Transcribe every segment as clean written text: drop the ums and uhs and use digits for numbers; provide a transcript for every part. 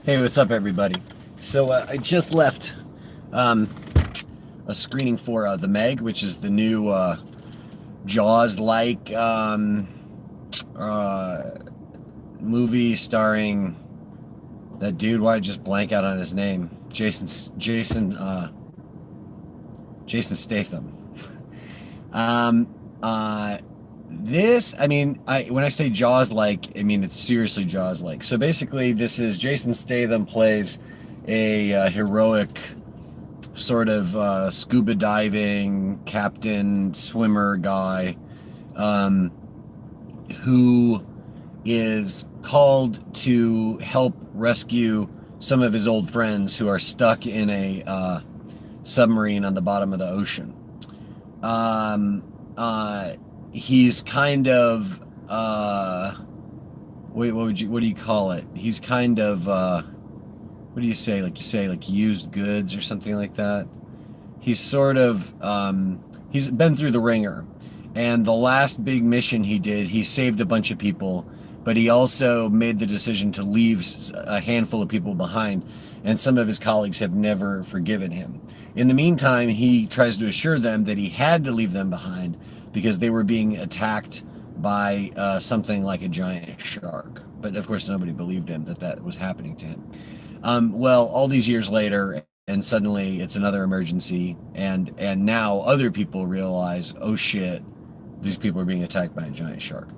Hey, what's up, everybody? So I just left um, a screening for the MEG, which is the new Jaws-like uh, movie starring that dude. Why did I just blank out on his name? Jason Statham. Um, uh, when I say Jaws-like, I mean it's seriously Jaws-like. So basically, this is Jason Statham plays a heroic sort of scuba diving captain swimmer guy um, who is called to help rescue some of his old friends who are stuck in a submarine on the bottom of the ocean. Um, uh, he's kind of what do you call it? He's kind of what do you say? Like you say like used goods or something like that. He's sort of he's been through the ringer, and the last big mission he did, he saved a bunch of people, but he also made the decision to leave a handful of people behind, and some of his colleagues have never forgiven him. In the meantime, he tries to assure them that he had to leave them behind because they were being attacked by something like a giant shark. But of course, nobody believed him that that was happening to him. Well, all these years later, and suddenly it's another emergency, and now other people realize, oh shit, these people are being attacked by a giant shark.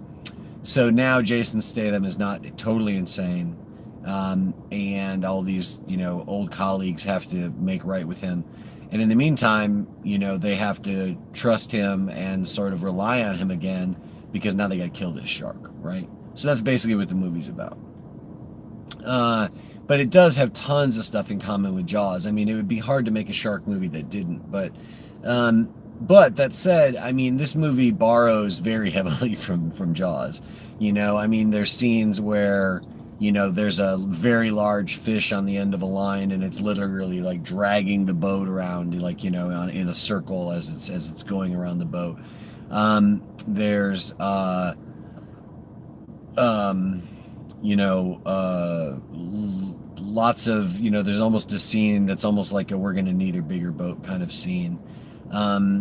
So now Jason Statham is not totally insane, and all these old colleagues have to make right with him, and in the meantime, they have to trust him and sort of rely on him again because now they got to kill this shark, right? So that's basically what the movie's about. But it does have tons of stuff in common with Jaws. I mean, it would be hard to make a shark movie that didn't. But that said, I mean, this movie borrows very heavily from Jaws. I mean, there's scenes where there's a very large fish on the end of a line, and it's literally like dragging the boat around, like in a circle as it's going around the boat. There's lots of there's almost a scene that's almost like a we're gonna need a bigger boat kind of scene.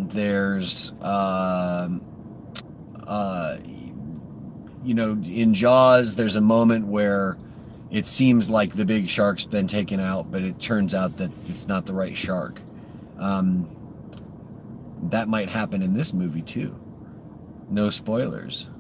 There's in Jaws there's a moment where it seems like the big shark's been taken out, but it turns out that it's not the right shark. That might happen in this movie too. No spoilers.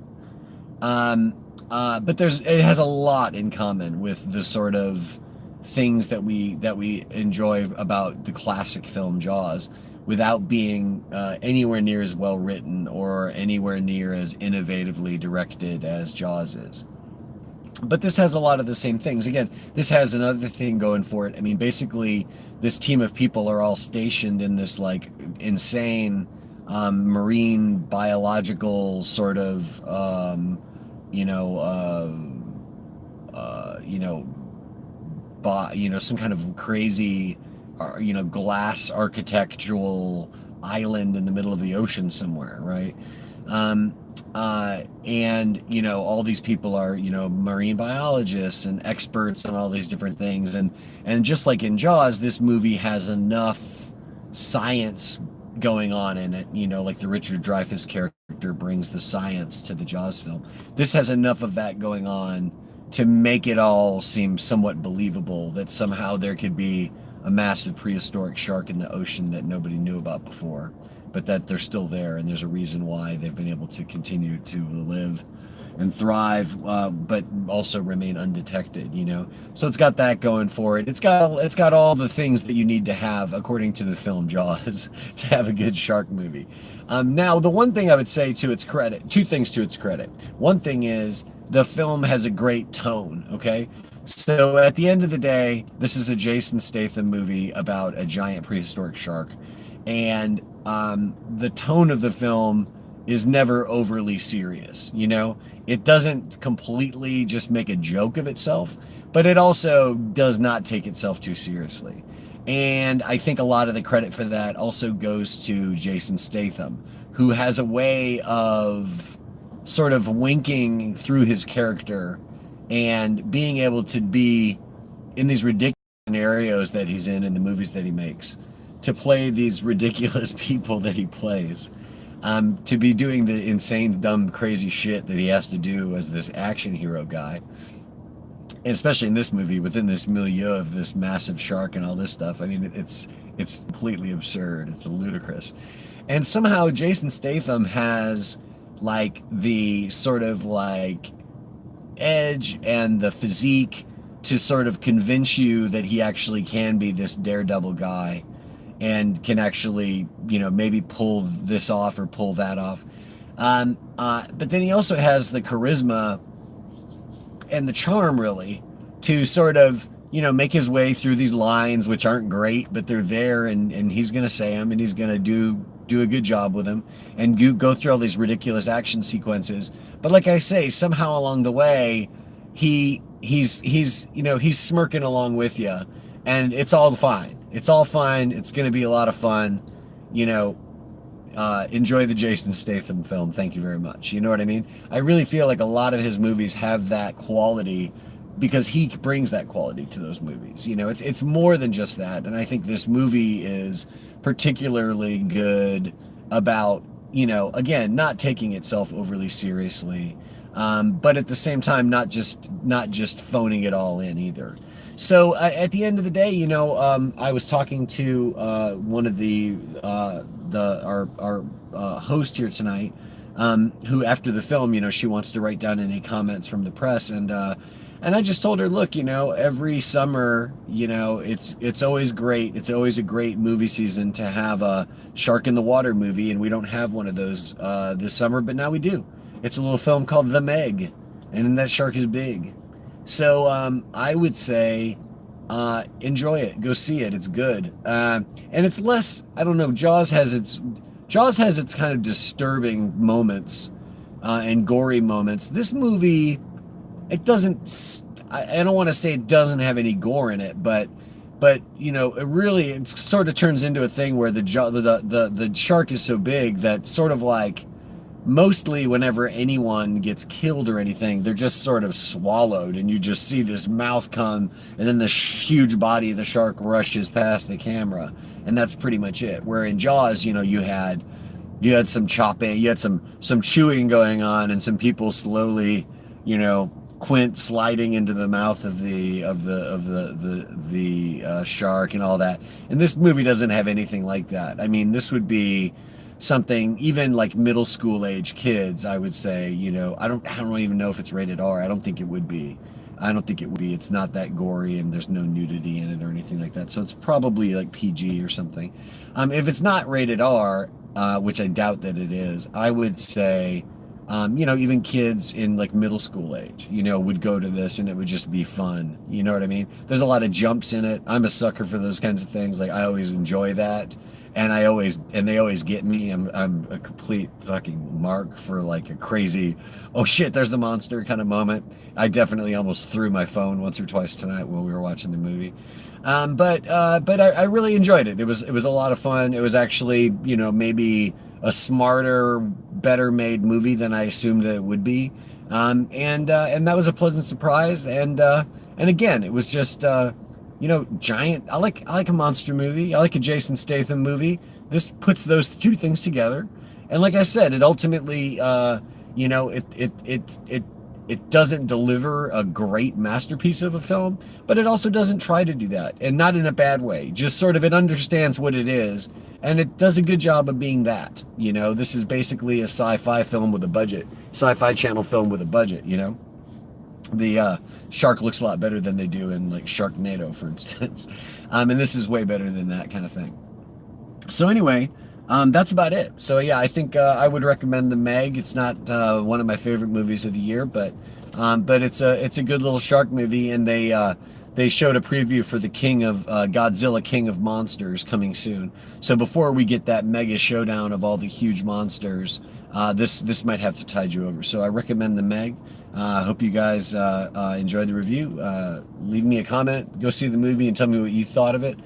But it has a lot in common with the sort of things that we enjoy about the classic film Jaws, without being anywhere near as well written or anywhere near as innovatively directed as Jaws is. But this has a lot of the same things. Again, this has another thing going for it. I mean, basically, this team of people are all stationed in this like insane marine biological sort of you know, some kind of crazy, glass architectural island in the middle of the ocean somewhere, right? And all these people are, marine biologists and experts on all these different things, and just like in Jaws, this movie has enough science going on in it, like the Richard Dreyfuss character brings the science to the Jaws film. This has enough of that going on to make it all seem somewhat believable that somehow there could be a massive prehistoric shark in the ocean that nobody knew about before, but that they're still there, and there's a reason why they've been able to continue to live and thrive, but also remain undetected. So it's got that going for it. It's got all the things that you need to have, according to the film Jaws, to have a good shark movie. Now, the one thing I would say to its credit, two things to its credit. One thing is the film has a great tone. Okay. So at the end of the day, this is a Jason Statham movie about a giant prehistoric shark, and the tone of the film is never overly serious. It doesn't completely just make a joke of itself, but it also does not take itself too seriously. And I think a lot of the credit for that also goes to Jason Statham, who has a way of sort of winking through his character and being able to be in these ridiculous scenarios that he's in the movies that he makes, to play these ridiculous people that he plays, to be doing the insane, dumb, crazy shit that he has to do as this action hero guy, and especially in this movie within this milieu of this massive shark and all this stuff. I mean, it's completely absurd. It's ludicrous, and somehow Jason Statham has like the sort of like edge and the physique to sort of convince you that he actually can be this daredevil guy and can actually, you know, maybe pull this off or pull that off. But then he also has the charisma and the charm, really, to sort of, you know, make his way through these lines, which aren't great, but they're there, and he's going to say them, and he's going to do a good job with them, and go through all these ridiculous action sequences. But like I say, somehow along the way, he's you know, he's smirking along with you, and it's all fine. It's all fine. It's going to be a lot of fun, you know. Enjoy the Jason Statham film. Thank you very much. You know what I mean? I really feel like a lot of his movies have that quality because he brings that quality to those movies. You know, it's more than just that. And I think this movie is particularly good about, you know, again, not taking itself overly seriously, but at the same time, not just phoning it all in either. So at the end of the day, you know, I was talking to one of our host here tonight, who after the film, you know, she wants to write down any comments from the press, and I just told her, look, you know, every summer, you know, it's always great. It's always a great movie season to have a Shark in the Water movie, and we don't have one of those this summer, but now we do. It's a little film called The Meg, and that shark is big. So I would say enjoy it. Go see it. It's good. And it's less, I don't know, Jaws has its kind of disturbing moments and gory moments. This movie, it doesn't, I don't want to say it doesn't have any gore in it, but you know, it sort of turns into a thing where the shark is so big that sort of like, mostly whenever anyone gets killed or anything, they're just sort of swallowed, and you just see this mouth come, and then the huge body of the shark rushes past the camera, and that's pretty much it. Where in Jaws, you know, you had some chopping, you had some chewing going on, and some people slowly, you know, Quint sliding into the mouth of the shark and all that. And this movie doesn't have anything like that. I mean, this would be something even like middle school age kids, I would say. You know, I don't even know if it's rated R. I don't think it would be. It's not that gory, and there's no nudity in it or anything like that. So it's probably like PG or something. If it's not rated R, which I doubt that it is, I would say, you know, even kids in like middle school age, you know, would go to this and it would just be fun. You know what I mean? There's a lot of jumps in it. I'm a sucker for those kinds of things. Like, I always enjoy that. And they always get me. I'm a complete fucking mark for like a crazy, oh shit, there's the monster kind of moment. I definitely almost threw my phone once or twice tonight while we were watching the movie. But I really enjoyed it. It was a lot of fun. It was actually, you know, maybe a smarter, better made movie than I assumed that it would be. And that was a pleasant surprise. And again, it was just, you know, giant. I like a monster movie. I like a Jason Statham movie. This puts those two things together, and like I said, it ultimately, you know, it doesn't deliver a great masterpiece of a film, but it also doesn't try to do that, and not in a bad way. Just sort of, it understands what it is, and it does a good job of being that. You know, this is basically a sci-fi film with a budget, sci-fi channel film with a budget. You know. The shark looks a lot better than they do in like Sharknado, for instance. And this is way better than that kind of thing. So anyway, that's about it. So yeah, I think I would recommend The Meg. It's not one of my favorite movies of the year, but it's a good little shark movie, and they showed a preview for the Godzilla King of Monsters coming soon. So before we get that mega showdown of all the huge monsters, this might have to tide you over. So I recommend The Meg. I hope you guys enjoyed the review. Leave me a comment. Go see the movie and tell me what you thought of it.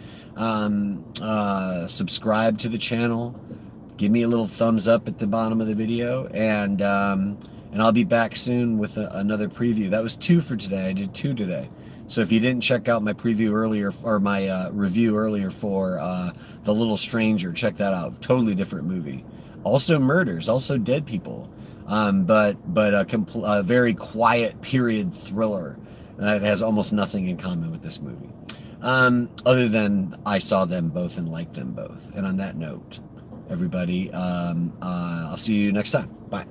Subscribe to the channel. Give me a little thumbs up at the bottom of the video, and I'll be back soon with another preview. That was 2 for today. I did 2 today. So if you didn't check out my preview earlier or my review earlier for The Little Stranger, check that out. Totally different movie. Also murders, also dead people, but a very quiet period thriller that has almost nothing in common with this movie. Other than I saw them both and liked them both. And on that note, everybody, I'll see you next time. Bye.